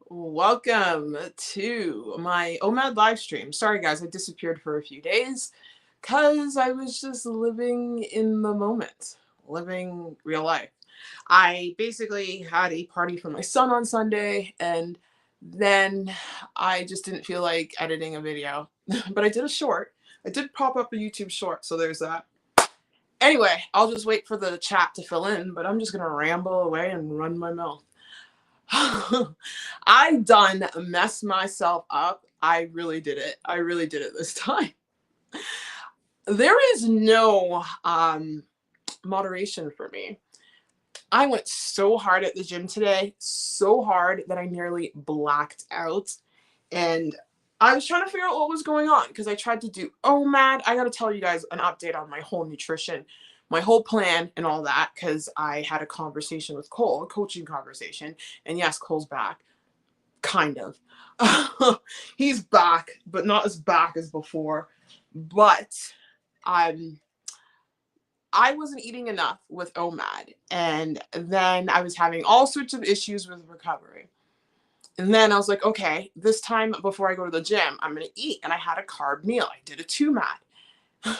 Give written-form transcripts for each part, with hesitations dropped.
Welcome to my OMAD live stream. Sorry guys, I disappeared for a few days because I was just living in the moment, living real life. I basically had a party for my son on Sunday, and then I just didn't feel like editing a video. But I did a short. I did pop up a YouTube short, so there's that. Anyway, I'll just wait for the chat to fill in, but I'm just gonna ramble away and run my mouth. I done messed myself up. I really did it. I really did it this time. There is no moderation for me. I went so hard at the gym today, so hard that I nearly blacked out. And I was trying to figure out what was going on because I tried to do OMAD. I got to tell you guys an update on my whole nutrition, my whole plan, and all that because I had a conversation with Cole, a coaching conversation. And yes, Cole's back, kind of. He's back, but not as back as before. But I wasn't eating enough with OMAD, and then I was having all sorts of issues with recovery. And then I was like, okay, this time before I go to the gym, I'm going to eat. And I had a carb meal. I did a 2MAD.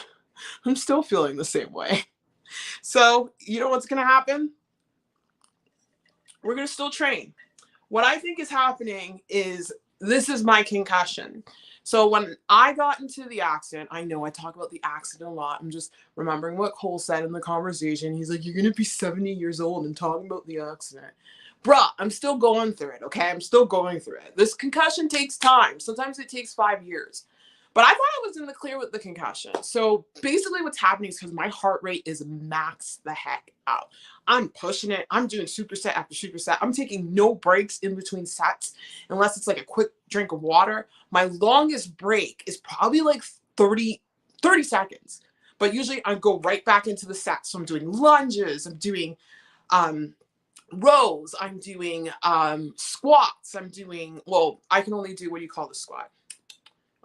I'm still feeling the same way. So, you know what's going to happen? We're going to still train. What I think is happening is this is my concussion. So when I got into the accident, I know I talk about the accident a lot. I'm just remembering what Cole said in the conversation. He's like, you're going to be 70 years old and talking about the accident. Bruh, I'm still going through it, okay? I'm still going through it. This concussion takes time. Sometimes it takes 5 years. But I thought I was in the clear with the concussion. So basically what's happening is because my heart rate is maxed the heck out. I'm pushing it. I'm doing superset after superset. I'm taking no breaks in between sets unless it's like a quick drink of water. My longest break is probably like 30 seconds. But usually I go right back into the set. So I'm doing lunges. I'm doing rows. I'm doing squats. I'm doing, well, I can only do, what do you call the squat?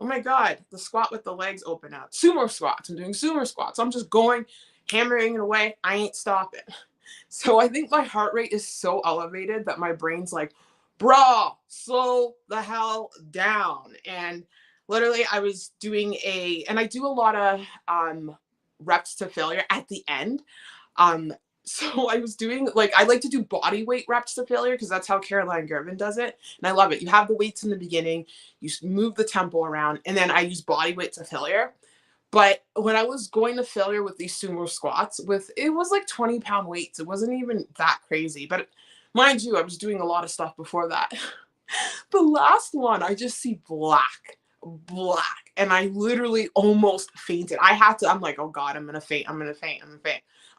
Oh my God, the squat with the legs open up. Sumo squats. I'm doing sumo squats. I'm just going, hammering it away. I ain't stopping. So I think my heart rate is so elevated that my brain's like, bro, slow the hell down. And literally I was doing and I do a lot of reps to failure at the end. So I was doing, like, I like to do body weight reps to failure because that's how Caroline Gervin does it. And I love it. You have the weights in the beginning, you move the tempo around, and then I use body weight to failure. But when I was going to failure with these sumo squats, it was like 20-pound weights. It wasn't even that crazy. But mind you, I was doing a lot of stuff before that. The last one, I just see black. And I literally almost fainted. I'm like, oh God, I'm going to faint.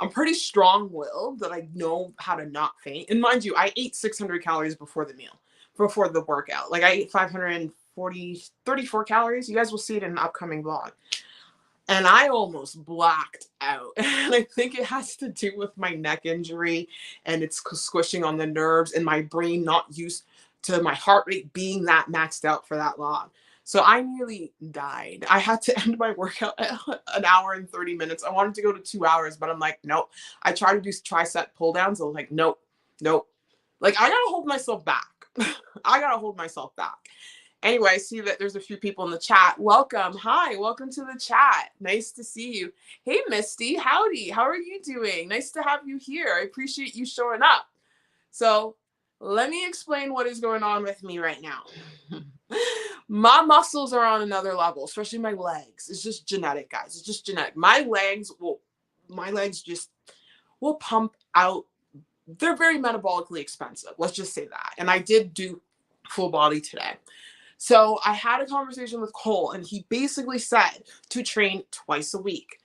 I'm pretty strong-willed that I know how to not faint. And mind you, I ate 600 calories before the meal, before the workout. Like I ate 34 calories. You guys will see it in an upcoming vlog. And I almost blacked out. And I think it has to do with my neck injury and it's squishing on the nerves and my brain not used to my heart rate being that maxed out for that long. So I nearly died. I had to end my workout at 1 hour and 30 minutes. I wanted to go to 2 hours, but I'm like, nope. I tried to do tricep pull downs. I was like, nope. Like, I gotta hold myself back. Anyway, I see that there's a few people in the chat. Welcome. Hi, welcome to the chat. Nice to see you. Hey, Misty. Howdy. How are you doing? Nice to have you here. I appreciate you showing up. So let me explain what is going on with me right now. My muscles are on another level, especially my legs. It's just genetic, guys. It's just genetic. My legs just will pump out. They're very metabolically expensive. Let's just say that. And I did do full body today. So I had a conversation with Cole and he basically said to train twice a week.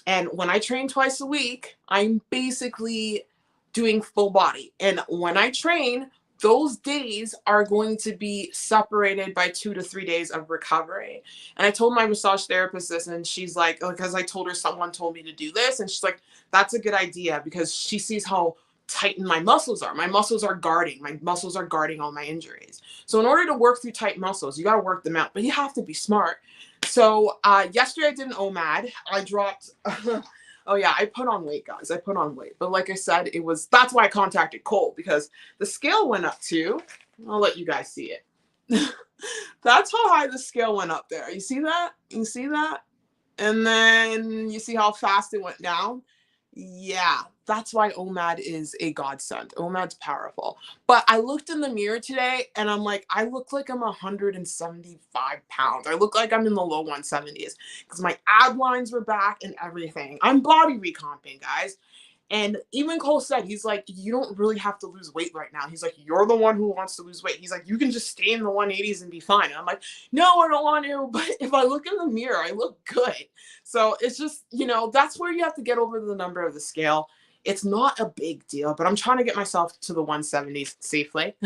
And when I train twice a week, I'm basically doing full body. And when I train, those days are going to be separated by 2 to 3 days of recovery. And I told my massage therapist this and she's like, because I told her someone told me to do this. And she's like, that's a good idea because she sees how tighten my muscles are. My muscles are guarding all my injuries. So in order to work through tight muscles, you got to work them out, but you have to be smart. So yesterday I did an OMAD. I dropped Oh yeah, I put on weight, guys. I put on weight. But like I said, that's why I contacted Cole, because the scale went up too. I'll let you guys see it. That's how high the scale went up there. You see that? You see that? And then you see how fast it went down? Yeah, that's why OMAD is a godsend. OMAD's powerful. But I looked in the mirror today and I'm like, I look like I'm 175 pounds. I look like I'm in the low 170s because my ab lines were back and everything. I'm body recomping, guys. And even Cole said, he's like, you don't really have to lose weight right now. He's like, you're the one who wants to lose weight. He's like, you can just stay in the 180s and be fine. And I'm like, no, I don't want to. But if I look in the mirror, I look good. So it's just, that's where you have to get over the number of the scale. It's not a big deal, but I'm trying to get myself to the 170s safely.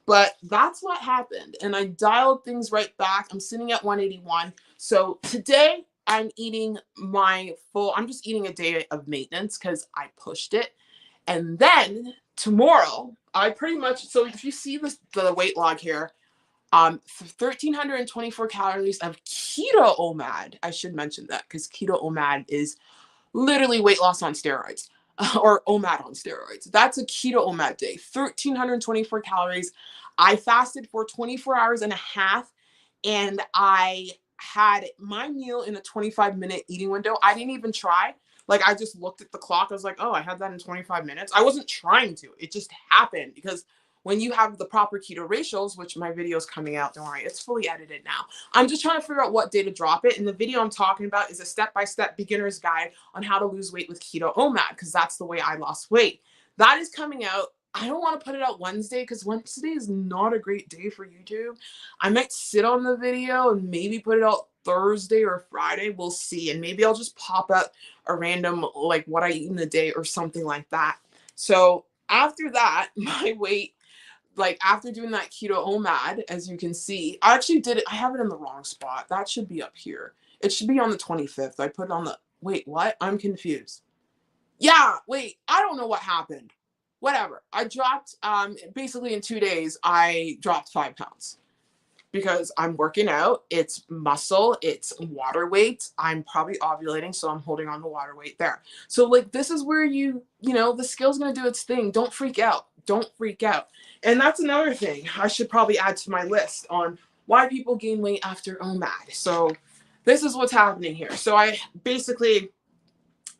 But that's what happened. And I dialed things right back. I'm sitting at 181. So today, I'm just eating a day of maintenance because I pushed it. And then tomorrow, so if you see the weight log here, 1,324 calories of keto OMAD. I should mention that because keto OMAD is literally weight loss on steroids or OMAD on steroids. That's a keto OMAD day, 1,324 calories. I fasted for 24 hours and a half and I had my meal in a 25-minute eating window. I didn't even try. Like, I just looked at the clock. I was like, oh, I had that in 25 minutes. I wasn't trying to. It just happened because when you have the proper keto ratios, which my video is coming out, don't worry, it's fully edited now. I'm just trying to figure out what day to drop it. And the video I'm talking about is a step-by-step beginner's guide on how to lose weight with keto OMAD, because that's the way I lost weight. That is coming out. I don't want to put it out Wednesday because Wednesday is not a great day for YouTube. I might sit on the video and maybe put it out Thursday or Friday. We'll see. And maybe I'll just pop up a random, like, what I eat in a day or something like that. So after that, my weight, like after doing that keto OMAD, as you can see, I actually did it. I have it in the wrong spot. That should be up here. It should be on the 25th. I put it on the, wait, what? I'm confused. Yeah, wait, I don't know what happened. Whatever. I dropped, basically in 2 days, I dropped 5 pounds because I'm working out. It's muscle, it's water weight. I'm probably ovulating, so I'm holding on to water weight there. So like, this is where the scale's going to do its thing. Don't freak out. Don't freak out. And that's another thing I should probably add to my list on why people gain weight after OMAD. So this is what's happening here. So I basically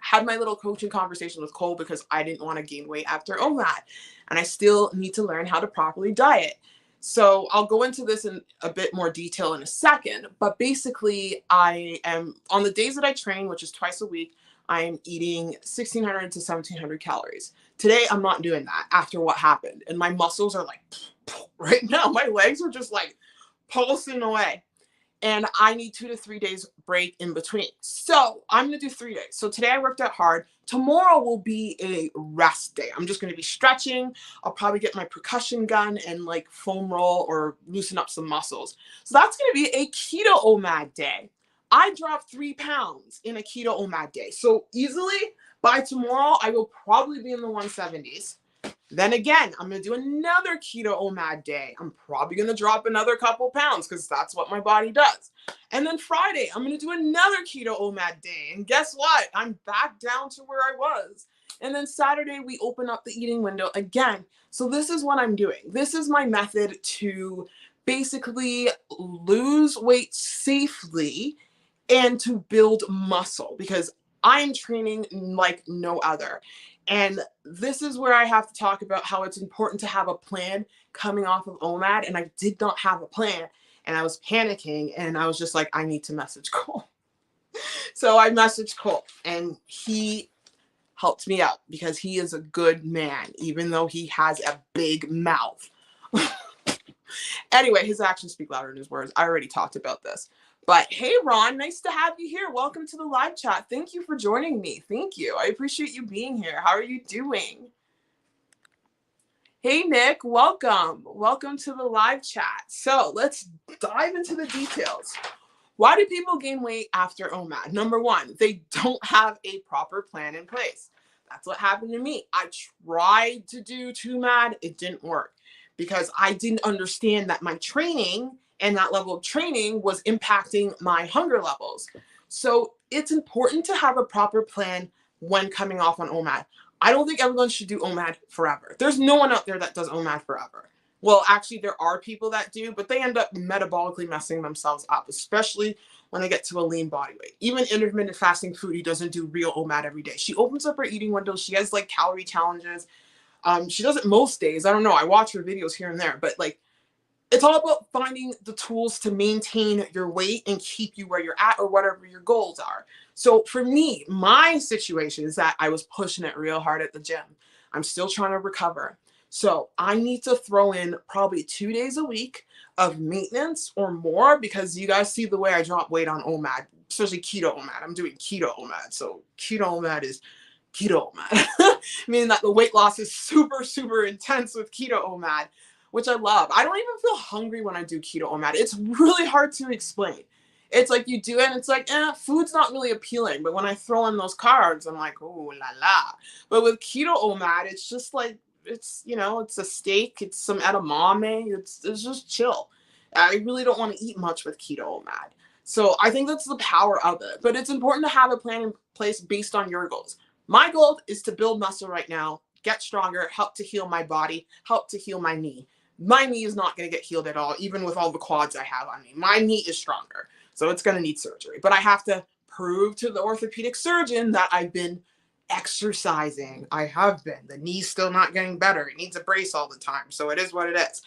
had my little coaching conversation with Cole because I didn't want to gain weight after OMAD. And I still need to learn how to properly diet. So I'll go into this in a bit more detail in a second. But basically, I am, on the days that I train, which is twice a week, I'm eating 1,600 to 1,700 calories. Today, I'm not doing that after what happened. And my muscles are like, right now, my legs are just like pulsing away. And I need 2 to 3 days break in between. So I'm going to do 3 days. So today I worked out hard. Tomorrow will be a rest day. I'm just going to be stretching. I'll probably get my percussion gun and like foam roll or loosen up some muscles. So that's going to be a keto OMAD day. I dropped 3 pounds in a keto OMAD day. So easily by tomorrow, I will probably be in the 170s. Then again, I'm going to do another keto OMAD day. I'm probably going to drop another couple pounds because that's what my body does. And then Friday, I'm going to do another keto OMAD day. And guess what? I'm back down to where I was. And then Saturday, we open up the eating window again. So this is what I'm doing. This is my method to basically lose weight safely and to build muscle because I'm training like no other. And this is where I have to talk about how it's important to have a plan coming off of OMAD. And I did not have a plan. And I was panicking. And I was just like, I need to message Cole. So I messaged Cole. And he helped me out because he is a good man, even though he has a big mouth. Anyway, his actions speak louder than his words. I already talked about this. But hey, Ron, nice to have you here. Welcome to the live chat. Thank you for joining me. Thank you. I appreciate you being here. How are you doing? Hey, Nick, welcome. Welcome to the live chat. So let's dive into the details. Why do people gain weight after OMAD? Number one, they don't have a proper plan in place. That's what happened to me. I tried to do TMAD. It didn't work because I didn't understand that my training and that level of training was impacting my hunger levels. So it's important to have a proper plan when coming off on OMAD. I don't think everyone should do OMAD forever. There's no one out there that does OMAD forever. Well, actually, there are people that do, but they end up metabolically messing themselves up, especially when they get to a lean body weight. Even intermittent fasting foodie doesn't do real OMAD every day. She opens up her eating windows. She has like calorie challenges. She does it most days. I don't know. I watch her videos here and there, but like, it's all about finding the tools to maintain your weight and keep you where you're at or whatever your goals are. So for me, my situation is that I was pushing it real hard at the gym. I'm still trying to recover. So I need to throw in probably 2 days a week of maintenance or more, because you guys see the way I drop weight on OMAD, especially keto OMAD. I'm doing keto OMAD. So keto OMAD is keto OMAD, meaning that the weight loss is super, super intense with keto OMAD, which I love. I don't even feel hungry when I do keto OMAD. It's really hard to explain. It's like you do it and it's like, food's not really appealing. But when I throw in those carbs, I'm like, oh la la. But with keto OMAD, it's just like, it's, you know, it's a steak, it's some edamame, it's just chill. I really don't want to eat much with keto OMAD. So I think that's the power of it. But it's important to have a plan in place based on your goals. My goal is to build muscle right now, get stronger, help to heal my body, help to heal my knee. My knee is not going to get healed at all, even with all the quads I have on me. My knee is stronger, so it's going to need surgery. But I have to prove to the orthopedic surgeon that I've been exercising. I have been. The knee's still not getting better. It needs a brace all the time, so it is what it is.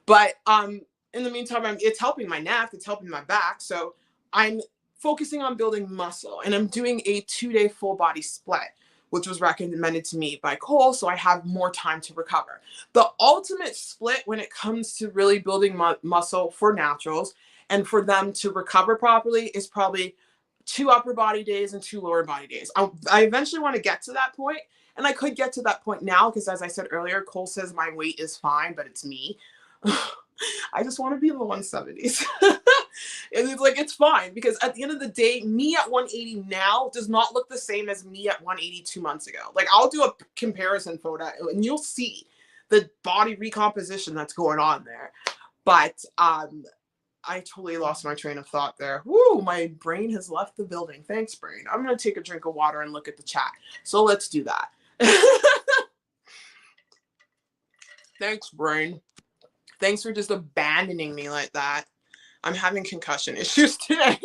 But in the meantime, it's helping my neck, it's helping my back. So I'm focusing on building muscle, and I'm doing a 2-day full body split, which was recommended to me by Cole, so I have more time to recover. The ultimate split when it comes to really building muscle for naturals and for them to recover properly is probably 2 upper body days and 2 lower body days. I eventually want to get to that point, and I could get to that point now because, as I said earlier, Cole says my weight is fine, but it's me. I just want to be in the 170s. And it's like, it's fine, because at the end of the day, me at 180 now does not look the same as me at 180 2 months ago. Like, I'll do a comparison photo and you'll see the body recomposition that's going on there. But I totally lost my train of thought there. Woo, my brain has left the building. Thanks, brain. I'm going to take a drink of water and look at the chat. So let's do that. Thanks, brain. Thanks for just abandoning me like that. I'm having concussion issues today.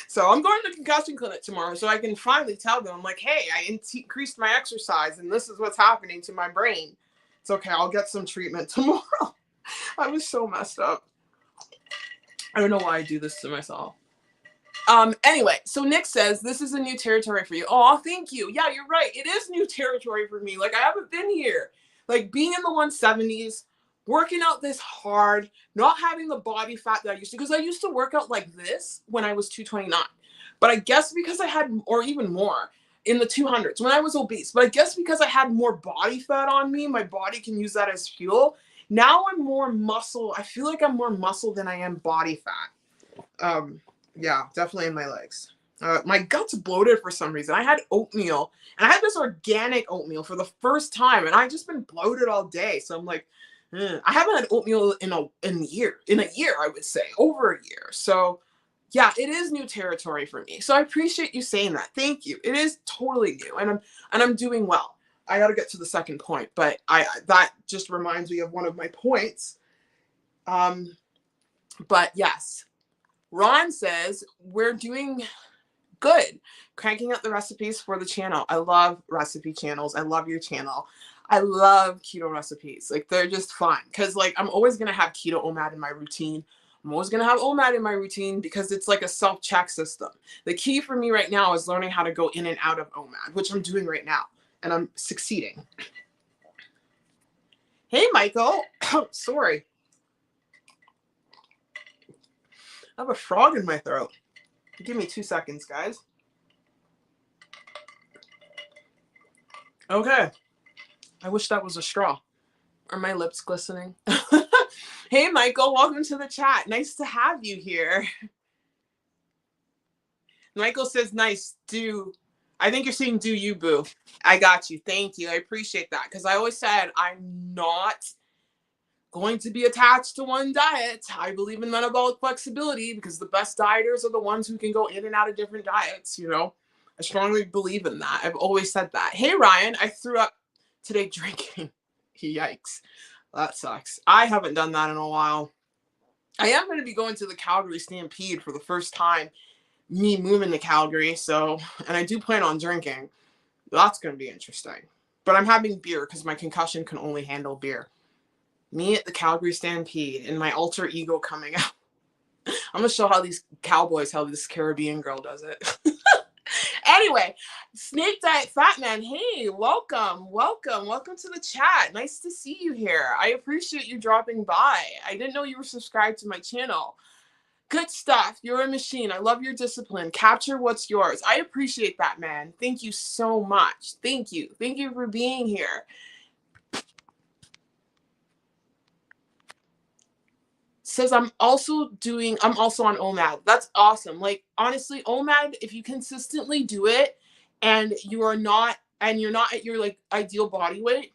So I'm going to the concussion clinic tomorrow so I can finally tell them, I'm like, hey, I increased my exercise and this is what's happening to my brain. It's okay. I'll get some treatment tomorrow. I was so messed up. I don't know why I do this to myself. Anyway, so Nick says, this is a new territory for you. Oh, thank you. Yeah, you're right. It is new territory for me. Like, I haven't been here. Like, being in the 170s, working out this hard, not having the body fat that I used to, because I used to work out like this when I was 229. But I guess because I had, or even more, in the 200s when I was obese. But I guess because I had more body fat on me, my body can use that as fuel. Now I'm more muscle. I feel like I'm more muscle than I am body fat. Yeah, definitely in my legs. My gut's bloated for some reason. I had oatmeal, and I had this organic oatmeal for the first time, and I've just been bloated all day. So I'm like, I haven't had oatmeal in a year, I would say, over a year. So yeah, it is new territory for me. So I appreciate you saying that. Thank you. It is totally new, and I'm doing well. I got to get to the second point, but that just reminds me of one of my points. But yes, Ron says we're doing good, cranking out the recipes for the channel. I love recipe channels. I love your channel. I love keto recipes. Like, they're just fun, because like I'm always gonna have keto OMAD in my routine. I'm always gonna have OMAD in my routine because it's like a self-check system. The key for me right now is learning how to go in and out of OMAD, which I'm doing right now, and I'm succeeding. Hey, Michael. Sorry. I have a frog in my throat. Give me 2 seconds, guys. Okay. I wish that was a straw. Are my lips glistening? Hey, Michael. Welcome to the chat. Nice to have you here. Michael says, nice. I think you're saying do you, boo. I got you. Thank you. I appreciate that, because I always said I'm not going to be attached to one diet. I believe in metabolic flexibility, because the best dieters are the ones who can go in and out of different diets, you know. I strongly believe in that. I've always said that. Hey, Ryan, I threw up today drinking. Yikes. That sucks. I haven't done that in a while. I am going to be going to the Calgary Stampede for the first time, me moving to Calgary. So, and I do plan on drinking. That's going to be interesting. But I'm having beer because my concussion can only handle beer. Me at the Calgary Stampede and my alter ego coming out. I'm going to show how these cowboys, how this Caribbean girl does it. Anyway, Snake Diet Fat Man, hey, welcome to the chat. Nice to see you here. I appreciate you dropping by. I didn't know you were subscribed to my channel. Good stuff. You're a machine. I love your discipline. Capture what's yours. I appreciate that, man. Thank you so much. Thank you. Thank you for being here. Says I'm also on OMAD. That's awesome. Like, honestly, OMAD, if you consistently do it and you're not at your like ideal body weight,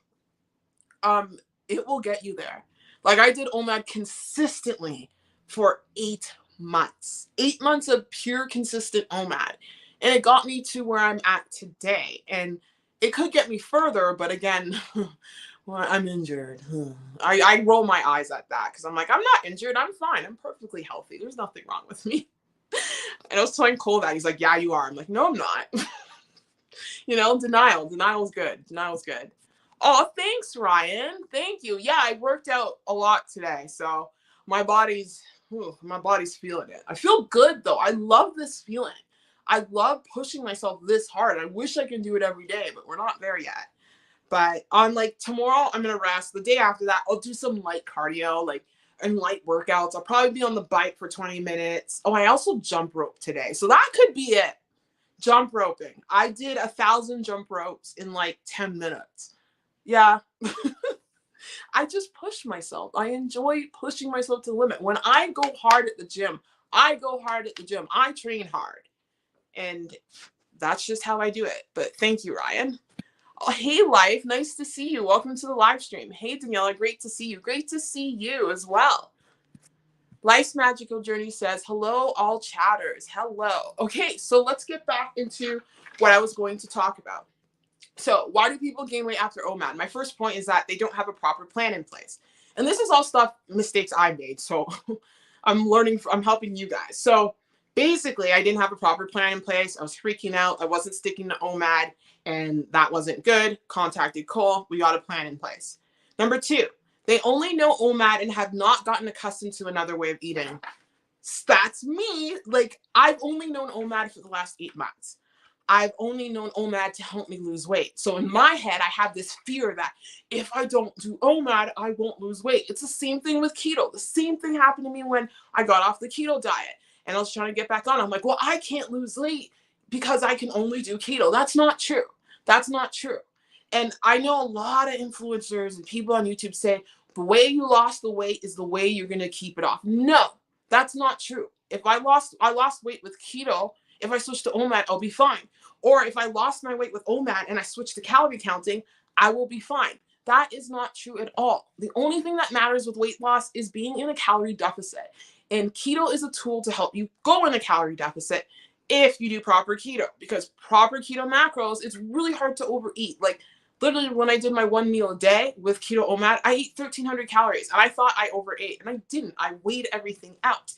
it will get you there. Like, I did OMAD consistently for 8 months. 8 months of pure consistent OMAD. And it got me to where I'm at today. And it could get me further, but again, well, I'm injured. I roll my eyes at that because I'm like, I'm not injured. I'm fine. I'm perfectly healthy. There's nothing wrong with me. And I was telling Cole that. He's like, yeah, you are. I'm like, no, I'm not. Denial. Denial's good. Denial's good. Oh, thanks, Ryan. Thank you. Yeah, I worked out a lot today. So my body's feeling it. I feel good, though. I love this feeling. I love pushing myself this hard. I wish I could do it every day, but we're not there yet. But on like tomorrow, I'm going to rest. The day after that, I'll do some light cardio, and light workouts. I'll probably be on the bike for 20 minutes. Oh, I also jump rope today. So that could be it. Jump roping. I did 1,000 jump ropes in like 10 minutes. Yeah. I just push myself. I enjoy pushing myself to the limit. When I go hard at the gym, I train hard. And that's just how I do it. But thank you, Ryan. Oh, hey, Life. Nice to see you. Welcome to the live stream. Hey, Daniela. Great to see you. Great to see you as well. Life's Magical Journey says, hello, all chatters. Hello. Okay, so let's get back into what I was going to talk about. So why do people gain weight after OMAD? My first point is that they don't have a proper plan in place. And this is all mistakes I made. So I'm helping you guys. So basically, I didn't have a proper plan in place. I was freaking out. I wasn't sticking to OMAD, and that wasn't good. Contacted Cole. We got a plan in place. Number 2, they only know OMAD and have not gotten accustomed to another way of eating. That's me. Like, I've only known OMAD for the last 8 months. I've only known OMAD to help me lose weight. So in my head, I have this fear that if I don't do OMAD, I won't lose weight. It's the same thing with keto. The same thing happened to me when I got off the keto diet and I was trying to get back on. I'm like, well, I can't lose weight because I can only do keto. That's not true. That's not true. And I know a lot of influencers and people on YouTube say the way you lost the weight is the way you're going to keep it off. No, that's not true. If I lost weight with keto, if I switch to OMAD, I'll be fine. Or if I lost my weight with OMAD and I switch to calorie counting, I will be fine. That is not true at all. The only thing that matters with weight loss is being in a calorie deficit. And keto is a tool to help you go in a calorie deficit if you do proper keto. Because proper keto macros, it's really hard to overeat. Like, literally, when I did my 1 meal a day with keto OMAD, I ate 1,300 calories. And I thought I overate. And I didn't. I weighed everything out.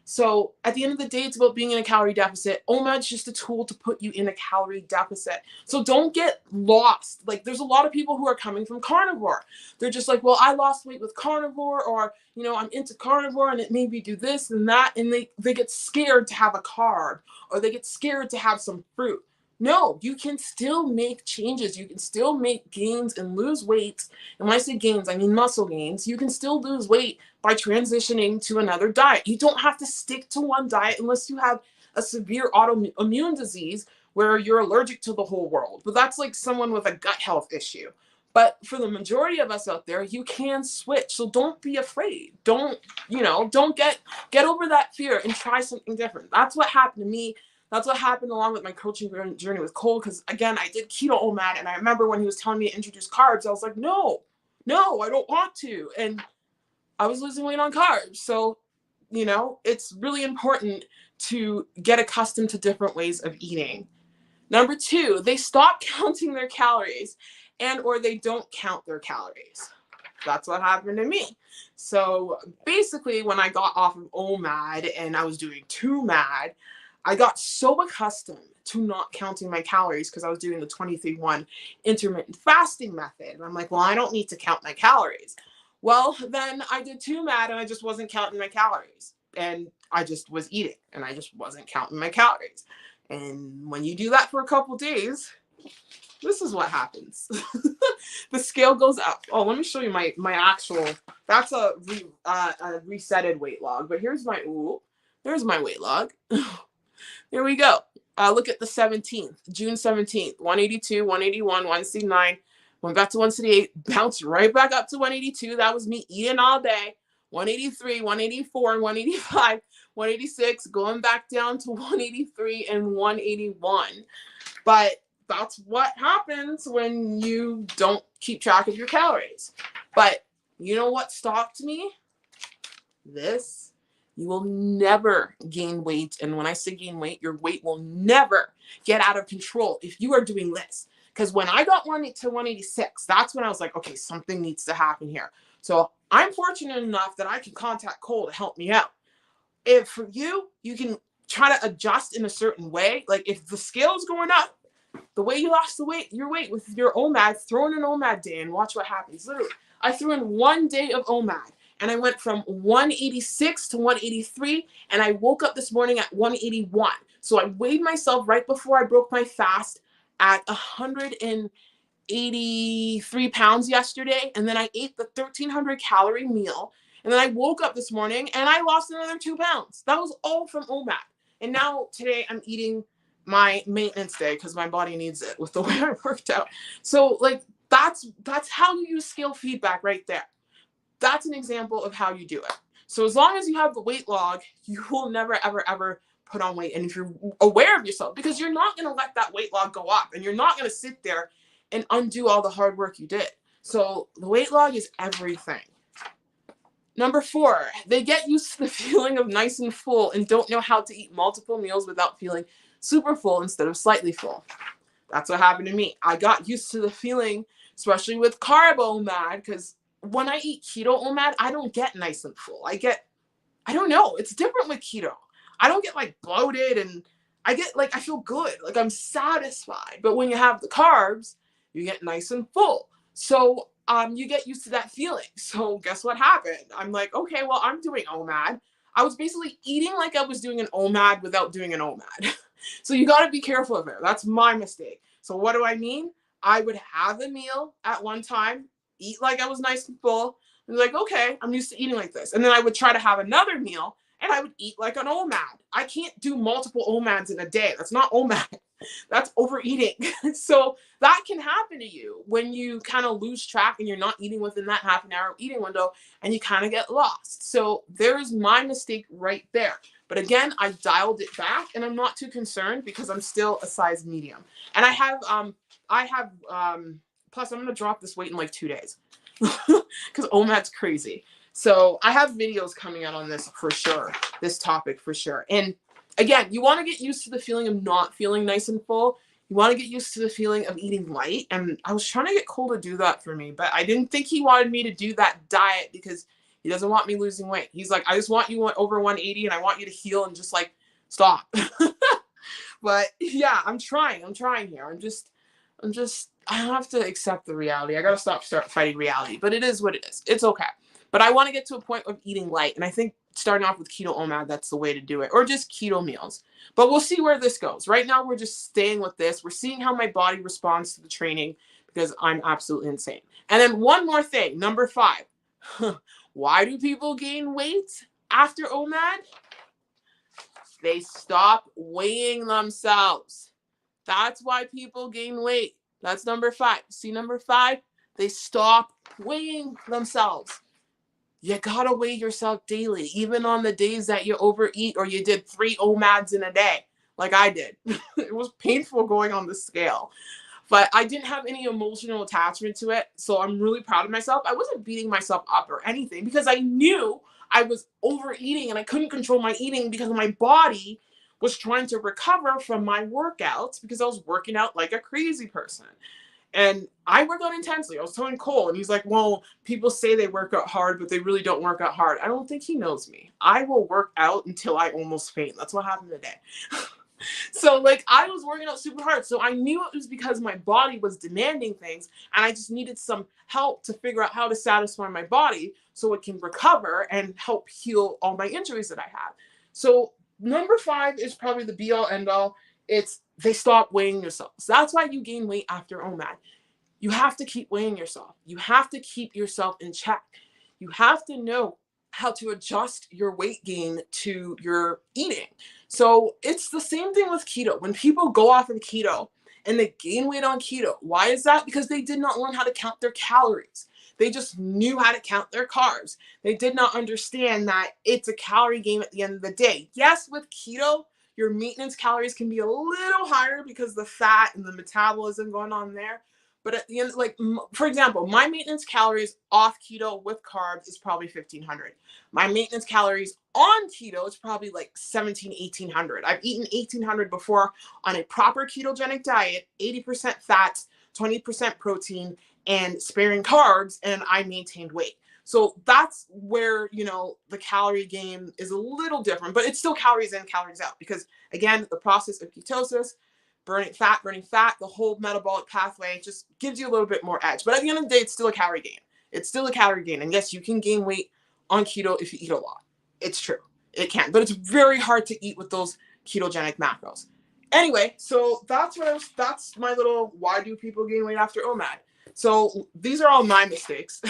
So at the end of the day, it's about being in a calorie deficit. OMAD's just a tool to put you in a calorie deficit. So don't get lost. Like, there's a lot of people who are coming from carnivore. They're just like, well, I lost weight with carnivore, or, I'm into carnivore and it made me do this and that. And they get scared to have a carb, or they get scared to have some fruit. No, you can still make changes. You can still make gains and lose weight. And when I say gains, I mean muscle gains. You can still lose weight by transitioning to another diet. You don't have to stick to one diet unless you have a severe autoimmune disease where you're allergic to the whole world. But that's like someone with a gut health issue. But for the majority of us out there, you can switch. So don't be afraid. Don't get over that fear and try something different. That's what happened to me. That's what happened along with my coaching journey with Cole. Because again, I did keto OMAD, and I remember when he was telling me to introduce carbs, I was like, no, I don't want to. And I was losing weight on carbs. So, it's really important to get accustomed to different ways of eating. Number two, they stop counting their calories and or they don't count their calories. That's what happened to me. So basically, when I got off of OMAD and I was doing 2MAD, I got so accustomed to not counting my calories because I was doing the 23-1 intermittent fasting method. And I'm like, well, I don't need to count my calories. Well, then I did 2MAD and I just wasn't counting my calories. And I just was eating and I just wasn't counting my calories. And when you do that for a couple days, this is what happens. The scale goes up. Oh, let me show you my actual, that's a resetted weight log. But here's my, there's my weight log. Here we go. Look at the 17th, June 17th, 182, 181, 169, went back to 168, bounced right back up to 182. That was me eating all day. 183, 184, 185, 186, going back down to 183 and 181. But that's what happens when you don't keep track of your calories. But you know what stopped me? This. You will never gain weight. And when I say gain weight, your weight will never get out of control if you are doing this. Because when I got to 186, that's when I was like, okay, something needs to happen here. So I'm fortunate enough that I can contact Cole to help me out. If for you, you can try to adjust in a certain way. Like if the scale is going up, the way you lost your weight with your OMAD, throw in an OMAD day and watch what happens. Literally, I threw in 1 day of OMAD. And I went from 186 to 183, and I woke up this morning at 181. So I weighed myself right before I broke my fast at 183 pounds yesterday, and then I ate the 1,300 calorie meal, and then I woke up this morning, and I lost another 2 pounds. That was all from OMAD. And now today I'm eating my maintenance day because my body needs it with the way I worked out. So like that's how you use scale feedback right there. That's an example of how you do it. So as long as you have the weight log, you will never, ever, ever put on weight. And if you're aware of yourself, because you're not going to let that weight log go up and you're not going to sit there and undo all the hard work you did. So the weight log is everything. Number 4, they get used to the feeling of nice and full and don't know how to eat multiple meals without feeling super full instead of slightly full. That's what happened to me. I got used to the feeling, especially with carb OMAD, because when I eat keto OMAD, I don't get nice and full. I don't know. It's different with keto. I don't get like bloated and I feel good. Like I'm satisfied. But when you have the carbs, you get nice and full. So you get used to that feeling. So guess what happened? I'm like, okay, well, I'm doing OMAD. I was basically eating like I was doing an OMAD without doing an OMAD. So you got to be careful of it. That's my mistake. So what do I mean? I would have a meal at one time, eat like I was nice and full, and like, okay, I'm used to eating like this. And then I would try to have another meal and I would eat like an OMAD. I can't do multiple OMADs in a day. That's not OMAD. That's overeating. So that can happen to you when you kind of lose track and you're not eating within that half an hour eating window and you kind of get lost. So there's my mistake right there. But again, I dialed it back and I'm not too concerned because I'm still a size medium. And I have plus I'm going to drop this weight in like 2 days because OMAD's crazy. So I have videos coming out on this for sure, this topic for sure. And again, you want to get used to the feeling of not feeling nice and full. You want to get used to the feeling of eating light. And I was trying to get Cole to do that for me, but I didn't think he wanted me to do that diet because he doesn't want me losing weight. He's like, I just want you over 180 and I want you to heal and just like stop. But yeah, I'm trying here. I have to accept the reality. I got to start fighting reality, but it is what it is. It's okay. But I want to get to a point of eating light. And I think starting off with keto OMAD, that's the way to do it, or just keto meals. But we'll see where this goes. Right now, we're just staying with this. We're seeing how my body responds to the training because I'm absolutely insane. And then one more thing, number 5. Why do people gain weight after OMAD? They stop weighing themselves. That's why people gain weight. That's number 5. See number 5? They stop weighing themselves. You gotta weigh yourself daily, even on the days that you overeat or you did 3 OMADs in a day, like I did. It was painful going on the scale, but I didn't have any emotional attachment to it. So I'm really proud of myself. I wasn't beating myself up or anything because I knew I was overeating and I couldn't control my eating because my body was trying to recover from my workouts because I was working out like a crazy person. And I work out intensely. I was telling Cole, and he's like, well, people say they work out hard, but they really don't work out hard. I don't think he knows me. I will work out until I almost faint. That's what happened today. So like I was working out super hard. So I knew it was because my body was demanding things, and I just needed some help to figure out how to satisfy my body so it can recover and help heal all my injuries that I had. So number 5 is probably the be all end all. It's they stop weighing yourselves. That's why you gain weight after OMAD. You have to keep weighing yourself. You have to keep yourself in check. You have to know how to adjust your weight gain to your eating. So it's the same thing with keto. When people go off of keto and they gain weight on keto, why is that? Because they did not learn how to count their calories. They just knew how to count their carbs. They did not understand that it's a calorie game at the end of the day. Yes, with keto, your maintenance calories can be a little higher because the fat and the metabolism going on there. But at the end, like, for example, my maintenance calories off keto with carbs is probably 1,500. My maintenance calories on keto is probably like 1,800. I've eaten 1,800 before on a proper ketogenic diet, 80% fats, 20% protein, and sparing carbs, and I maintained weight. So that's where, you know, the calorie game is a little different, but it's still calories in, calories out, because again, the process of ketosis, burning fat, the whole metabolic pathway just gives you a little bit more edge. But at the end of the day, it's still a calorie gain. It's still a calorie gain. And yes, you can gain weight on keto if you eat a lot. It's true. It can. But it's very hard to eat with those ketogenic macros. Anyway, so that's my little why do people gain weight after OMAD. So these are all my mistakes.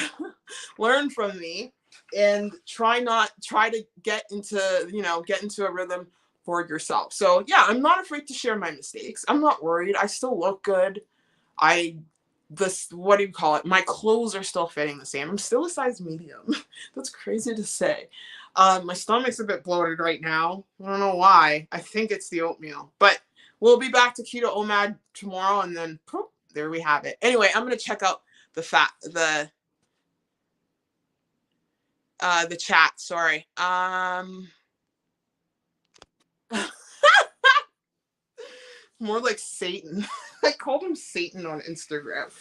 Learn from me and try to get into a rhythm for yourself. So yeah, I'm not afraid to share my mistakes. I'm not worried. I still look good. What do you call it? My clothes are still fitting the same. I'm still a size medium. That's crazy to say. My stomach's a bit bloated right now. I don't know why. I think it's the oatmeal, but we'll be back to keto OMAD tomorrow, and then poof, there we have it. Anyway, I'm going to check out the chat. Sorry. More like Satan. I called him Satan on Instagram.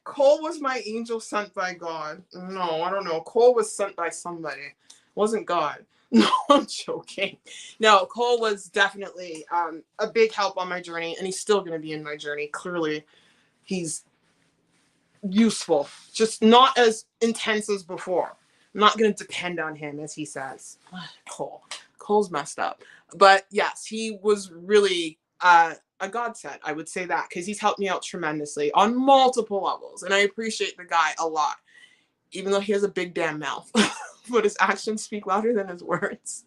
Cole was my angel sent by God. No, I don't know. Cole was sent by somebody. It wasn't God. No, I'm joking. No, Cole was definitely a big help on my journey, and he's still going to be in my journey. Clearly, he's useful, just not as intense as before. I'm not going to depend on him, as he says. Cole's messed up. But yes, he was really a godsend. I would say that, because he's helped me out tremendously on multiple levels. And I appreciate the guy a lot, even though he has a big damn mouth. But his actions speak louder than his words.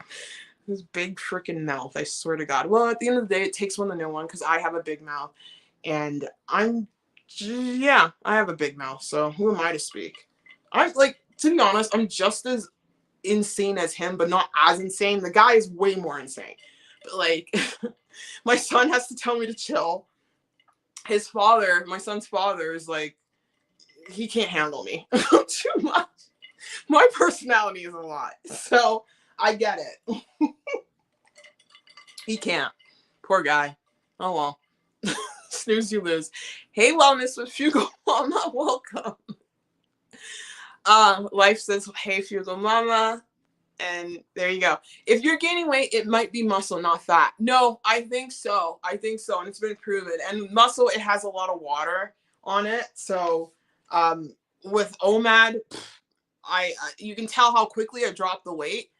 His big freaking mouth, I swear to God. Well, at the end of the day, it takes one to know one, because I have a big mouth. And I have a big mouth. So who am I to speak? To be honest, I'm just as insane as him, but not as insane. The guy is way more insane. But like, my son has to tell me to chill. My son's father is like, he can't handle me too much. My personality is a lot, so I get it. He can't. Poor guy. Oh well. Snooze, you lose. Hey, Wellness with Fugal Mama, welcome. Life says, hey, Fugal Mama. And there you go. If you're gaining weight, it might be muscle, not fat. No, I think so. And it's been proven. And muscle, it has a lot of water on it. So with OMAD, you can tell how quickly I dropped the weight.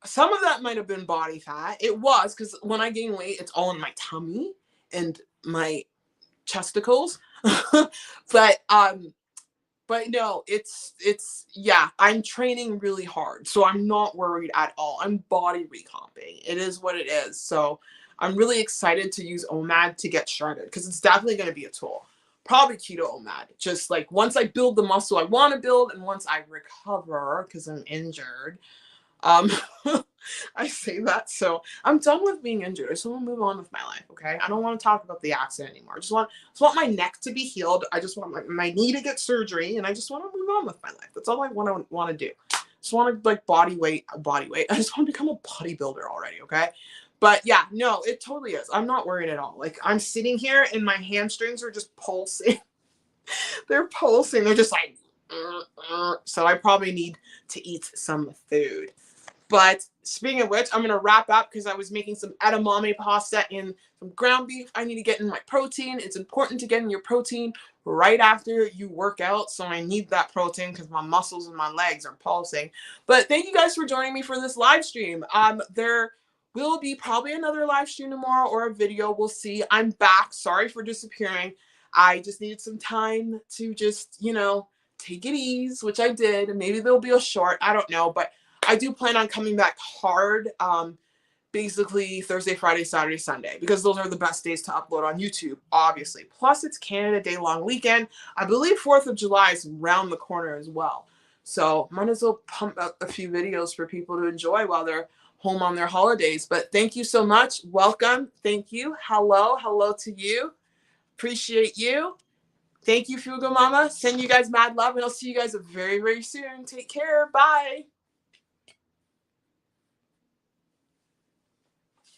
Some of that might have been body fat. It was, because when I gain weight, it's all in my tummy and my chesticles. But no, I'm training really hard, so I'm not worried at all. I'm body recomping. It is what it is. So I'm really excited to use OMAD to get shredded, because it's definitely going to be a tool. Probably keto OMAD. Just like once I build the muscle I want to build, and once I recover, because I'm injured. I say that, so I'm done with being injured. I just want to move on with my life, okay? I don't want to talk about the accident anymore. I just want my neck to be healed. I just want my knee to get surgery, and I just want to move on with my life. That's all I want to do. Just want to like body weight. I just want to become a bodybuilder already. Okay. But yeah, no, it totally is. I'm not worried at all. Like I'm sitting here and my hamstrings are just pulsing. They're pulsing. They're just like, so I probably need to eat some food. But speaking of which, I'm going to wrap up because I was making some edamame pasta and some ground beef. I need to get in my protein. It's important to get in your protein right after you work out. So I need that protein because my muscles and my legs are pulsing. But thank you guys for joining me for this live stream. There will be probably another live stream tomorrow or a video. We'll see. I'm back. Sorry for disappearing. I just needed some time to just, take it easy, which I did. And maybe there'll be a short. I don't know. But I do plan on coming back hard, basically Thursday, Friday, Saturday, Sunday, because those are the best days to upload on YouTube, obviously. Plus, it's Canada Day long weekend. I believe 4th of July is around the corner as well. So might as well pump out a few videos for people to enjoy while they're home on their holidays. But thank you so much. Welcome. Thank you. Hello. Hello to you. Appreciate you. Thank you, Fugo Mama. Send you guys mad love, and I'll see you guys very, very soon. Take care. Bye.